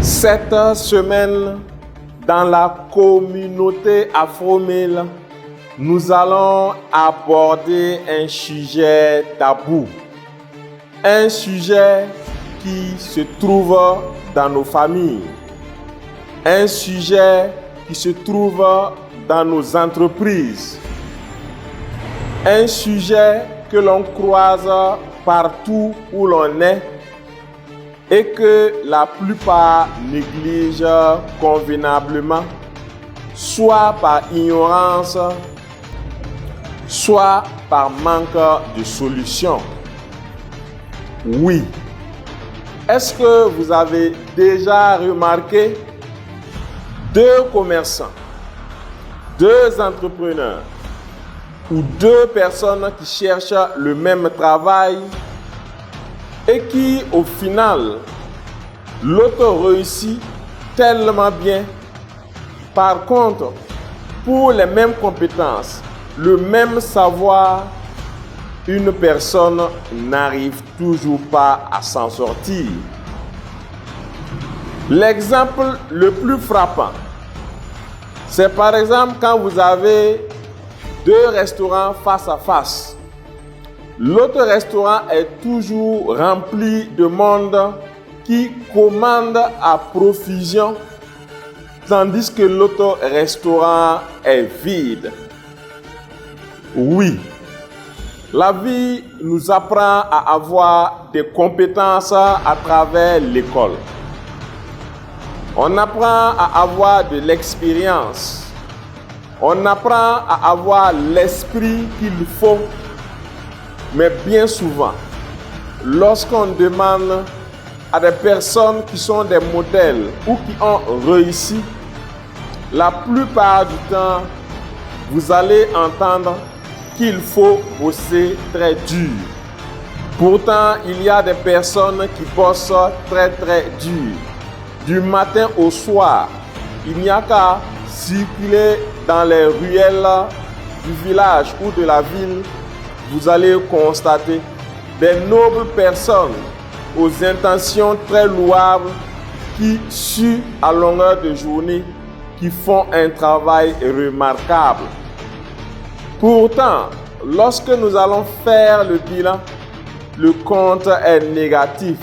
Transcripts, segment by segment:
Cette semaine, dans la communauté Afro-Mil, nous allons aborder un sujet tabou. Un sujet qui se trouve dans nos familles. Un sujet qui se trouve dans nos entreprises. Un sujet que l'on croise partout où l'on est et que la plupart négligent convenablement, soit par ignorance, soit par manque de solution. Oui. Est-ce que vous avez déjà remarqué deux commerçants, deux entrepreneurs ou deux personnes qui cherchent le même travail et qui, au final, l'autre réussit tellement bien. Par contre, pour les mêmes compétences, le même savoir, une personne n'arrive toujours pas à s'en sortir. L'exemple le plus frappant, c'est par exemple quand vous avez deux restaurants face à face. L'autre restaurant est toujours rempli de monde qui commande à profusion, tandis que l'autre restaurant est vide. Oui, la vie nous apprend à avoir des compétences à travers l'école. On apprend à avoir de l'expérience. On apprend à avoir l'esprit qu'il faut. Mais bien souvent, lorsqu'on demande à des personnes qui sont des modèles ou qui ont réussi, la plupart du temps, vous allez entendre qu'il faut bosser très dur. Pourtant, il y a des personnes qui bossent très dur. Du matin au soir, il n'y a qu'à circuler dans les ruelles du village ou de la ville. Vous allez constater des nobles personnes aux intentions très louables qui suent à longueur de journée, qui font un travail remarquable. Pourtant, lorsque nous allons faire le bilan, le compte est négatif,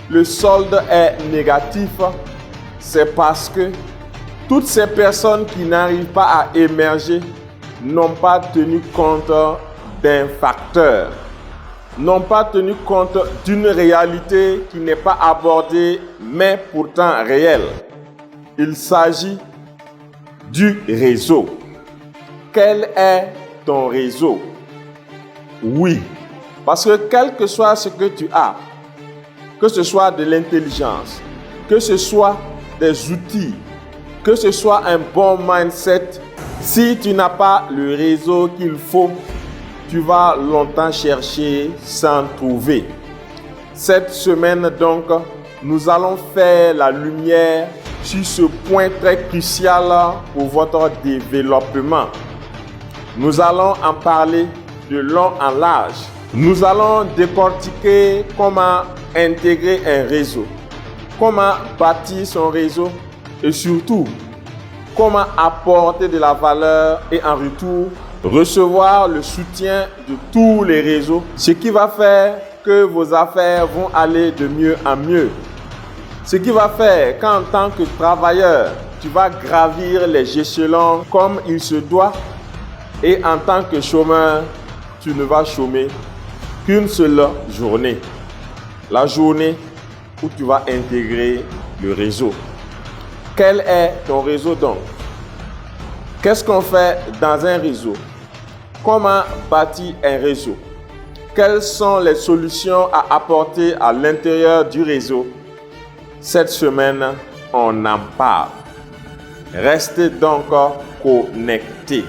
le solde est négatif. C'est parce que toutes ces personnes qui n'arrivent pas à émerger n'ont pas tenu compte d'un facteur, n'ont pas tenu compte d'une réalité qui n'est pas abordée, mais pourtant réelle. Il s'agit du réseau. Quel est ton réseau? Oui, parce que quel que soit ce que tu as, que ce soit de l'intelligence, que ce soit des outils, que ce soit un bon mindset, si tu n'as pas le réseau qu'il faut, tu vas longtemps chercher sans trouver. Cette semaine donc, nous allons faire la lumière sur ce point très crucial pour votre développement. Nous allons en parler de long en large. Nous allons décortiquer comment intégrer un réseau, comment bâtir son réseau et surtout comment apporter de la valeur et en retour recevoir le soutien de tous les réseaux, ce qui va faire que vos affaires vont aller de mieux en mieux. Ce qui va faire qu'en tant que travailleur, tu vas gravir les échelons comme il se doit et en tant que chômeur, tu ne vas chômer qu'une seule journée. La journée où tu vas intégrer le réseau. Quel est ton réseau donc? Qu'est-ce qu'on fait dans un réseau? Comment bâtir un réseau? Quelles sont les solutions à apporter à l'intérieur du réseau? Cette semaine, on en parle. Restez donc connectés.